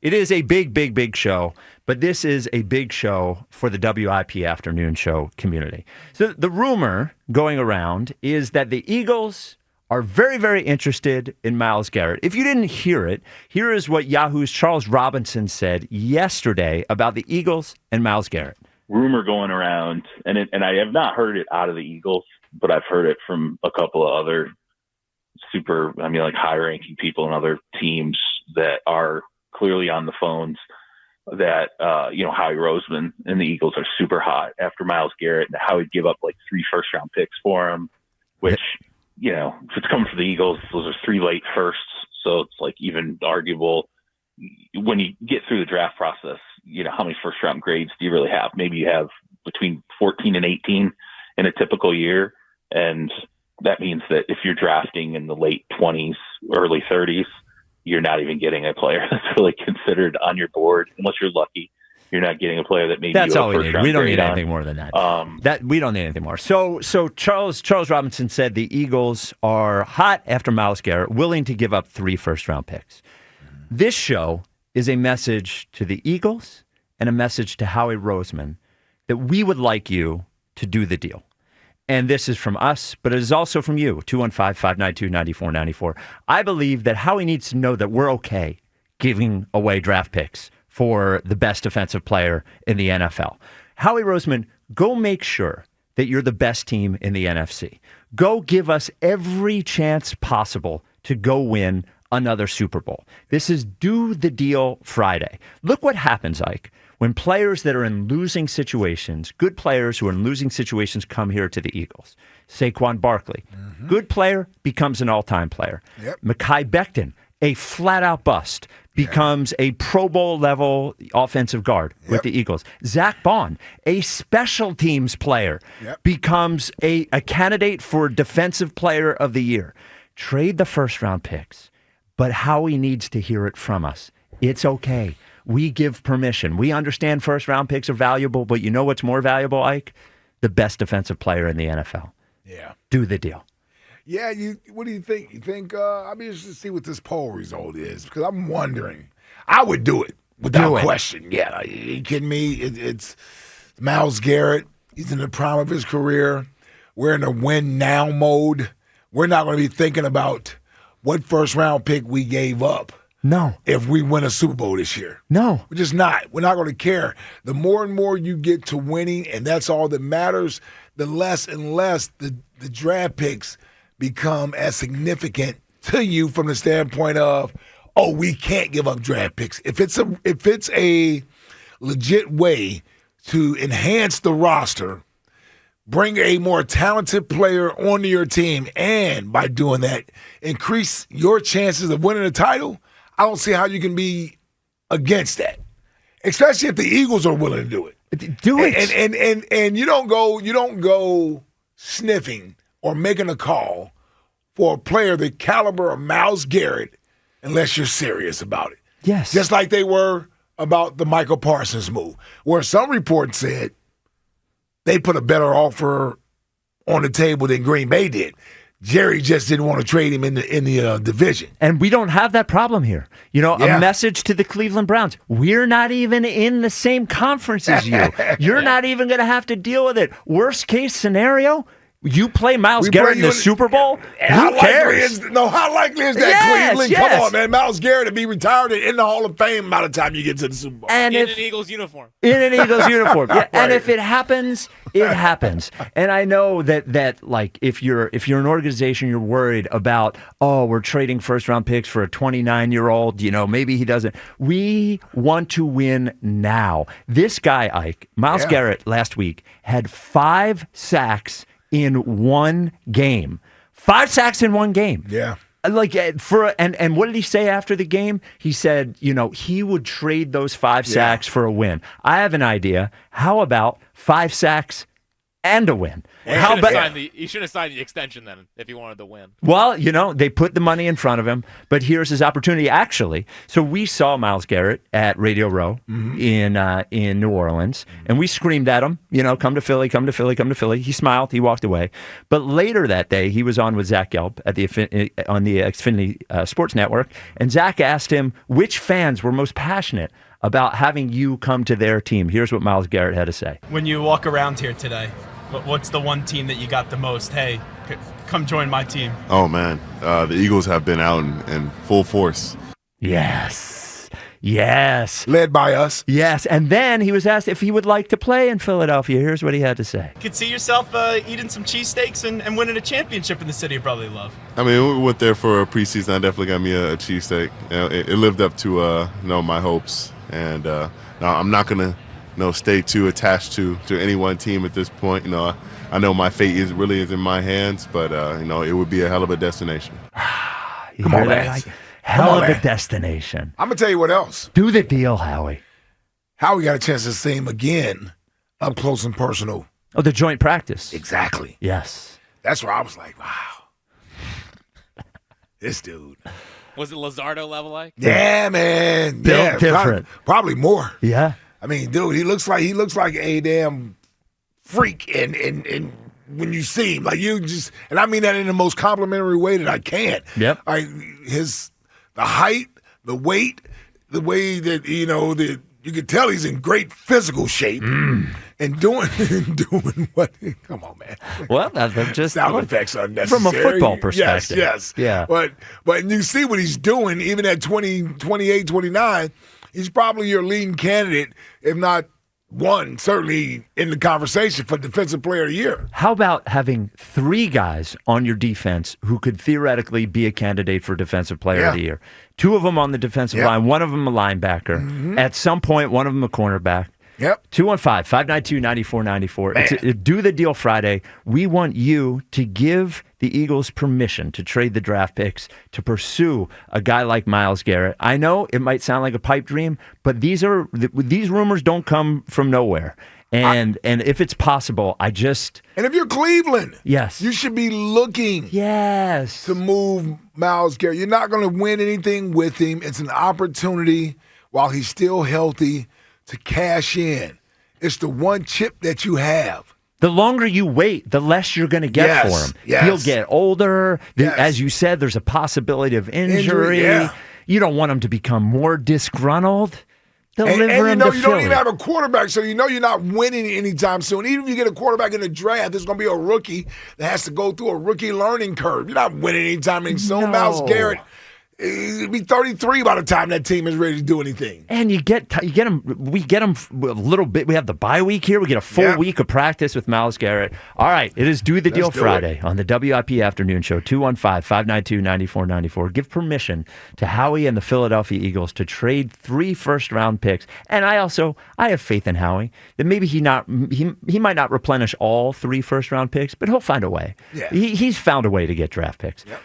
It is a big, big, big show, but this is a big show for the WIP afternoon show community. So the rumor going around is that the Eagles are very, very interested in Myles Garrett. If you didn't hear it, here is what Yahoo's Charles Robinson said yesterday about the Eagles and Myles Garrett. Rumor going around, and I have not heard it out of the Eagles, but I've heard it from a couple of other high-ranking people in other teams that are clearly on the phones, that Howie Roseman and the Eagles are super hot after Myles Garrett, and how he'd give up like 3 first-round picks for him, which, if it's coming from the Eagles, those are 3 late firsts, so it's like even arguable. When you get through the draft process, how many first-round grades do you really have? Maybe you have between 14 and 18 in a typical year, and that means that if you're drafting in the late 20s, early 30s, you're not even getting a player that's really considered on your board, unless you're lucky. You're not getting a player that maybe that's you all we need. We don't need anything more than that. We don't need anything more. So Charles Robinson said the Eagles are hot after Myles Garrett, willing to give up 3 first-round picks. This show is a message to the Eagles and a message to Howie Roseman that we would like you to do the deal. And this is from us, but it is also from you, 215-592-9494. I believe that Howie needs to know that we're okay giving away draft picks for the best defensive player in the NFL. Howie Roseman, go make sure that you're the best team in the NFC. Go give us every chance possible to go win another Super Bowl. This is Do the Deal Friday. Look what happens, Ike, when players that are in losing situations, good players who are in losing situations, come here to the Eagles. Saquon Barkley, good player, becomes an all-time player. Yep. Mekhi Becton, a flat-out bust, becomes a Pro Bowl-level offensive guard with the Eagles. Zach Bond, a special teams player, becomes a candidate for Defensive Player of the Year. Trade the first-round picks, but Howie needs to hear it from us. It's okay. We give permission. We understand first-round picks are valuable, but you know what's more valuable, Ike? The best defensive player in the NFL. Yeah. Do the deal. Yeah, what do you think? You think, I'm interested to see what this poll result is, because I'm wondering. I would do it without question. Yeah, are you kidding me? It's Myles Garrett. He's in the prime of his career. We're in a win-now mode. We're not going to be thinking about what first-round pick we gave up. No. If we win a Super Bowl this year. No. We're just not. We're not going to care. The more and more you get to winning, and that's all that matters, the less and less the draft picks become as significant to you from the standpoint of, we can't give up draft picks. If it's a legit way to enhance the roster, bring a more talented player onto your team, and by doing that, increase your chances of winning a title, I don't see how you can be against that, especially if the Eagles are willing to do it. Do it, and you don't go sniffing or making a call for a player the caliber of Myles Garrett unless you're serious about it. Yes, just like they were about the Michael Parsons move, where some reports said they put a better offer on the table than Green Bay did. Jerry just didn't want to trade him in the division. And we don't have that problem here. A message to the Cleveland Browns. We're not even in the same conference as you. You're not even going to have to deal with it. Worst case scenario, you play Myles Garrett in the Super Bowl? Who cares? How likely is that, Cleveland? Yes. Come on, man. Myles Garrett to be retired and in the Hall of Fame by the time you get to the Super Bowl. And in an Eagles uniform. In an Eagles uniform. Yeah. Right. And if it happens, it happens. And I know that like if you're an organization, you're worried about, we're trading first-round picks for a 29-year-old, maybe he doesn't. We want to win now. This guy, Ike, Myles Garrett, last week had 5 sacks in one game. 5 sacks in one game. Yeah. And what did he say after the game? He said, he would trade those 5 sacks for a win. I have an idea. How about 5 sacks and a win. He should have signed the extension then if he wanted to win. Well, they put the money in front of him, but here's his opportunity, actually. So we saw Myles Garrett at Radio Row in New Orleans, and we screamed at him, come to Philly, come to Philly, come to Philly. He smiled. He walked away. But later that day, he was on with Zach Gelb on the Xfinity Sports Network, and Zach asked him which fans were most passionate about having you come to their team. Here's what Myles Garrett had to say. When you walk around here today, what's the one team that you got the most? Hey, come join my team. Oh, man. The Eagles have been out in full force. Yes. Led by us. Yes. And then he was asked if he would like to play in Philadelphia. Here's what he had to say. You could see yourself eating some cheesesteaks and winning a championship in the city of brotherly love. I mean, we went there for a preseason. I definitely got me a cheesesteak. It lived up to my hopes. And no, I'm not going to stay too attached to any one team at this point. I know my fate is in my hands, but it would be a hell of a destination. Come on, man. Hell of a destination. I'm going to tell you what else. Do the deal, Howie. Howie got a chance to see him again up close and personal. Oh, the joint practice. Exactly. Yes. That's where I was like, wow. This dude. Was it Luzardo level like? Yeah, man. Built different. Probably more. Yeah. I mean, dude, he looks like a damn freak, and when you see him, like and I mean that in the most complimentary way that I can. Yep. Like the height, the weight, the way that that you can tell he's in great physical shape, and doing what? Come on, man. Well, that's just sound effects unnecessary from a football perspective. Yes, yeah. But you see what he's doing, even at 20, 28, 29. He's probably your leading candidate, if not one, certainly in the conversation for Defensive Player of the Year. How about having 3 guys on your defense who could theoretically be a candidate for Defensive Player of the Year? 2 of them on the defensive line, one of them a linebacker. At some point, one of them a cornerback. Yep. 215-592-9494. It's a Do the Deal Friday. We want you to give the Eagles permission to trade the draft picks to pursue a guy like Myles Garrett. I know it might sound like a pipe dream, but these rumors don't come from nowhere. And if it's possible, and if you're Cleveland, yes, you should be looking to move Myles Garrett. You're not going to win anything with him. It's an opportunity while he's still healthy to cash in. It's the one chip that you have. The longer you wait, the less you're going to get for him. Yes. He'll get older. As you said, there's a possibility of injury. You don't want him to become more disgruntled. Deliver him to you Philly. don't even have a quarterback, so you're not winning anytime soon. Even if you get a quarterback in the draft, there's going to be a rookie that has to go through a rookie learning curve. You're not winning anytime soon. No. Myles Garrett, he'll be 33 by the time that team is ready to do anything. And you get him. We get him a little bit. We have the bye week here. We get a full week of practice with Myles Garrett. All right, it is Do the Deal Friday on the WIP Afternoon Show. 215-592-9494. Give permission to Howie and the Philadelphia Eagles to trade 3 first-round picks. And I have faith in Howie that maybe he might not replenish all 3 first-round picks, but he'll find a way. Yeah. He's found a way to get draft picks. Yep.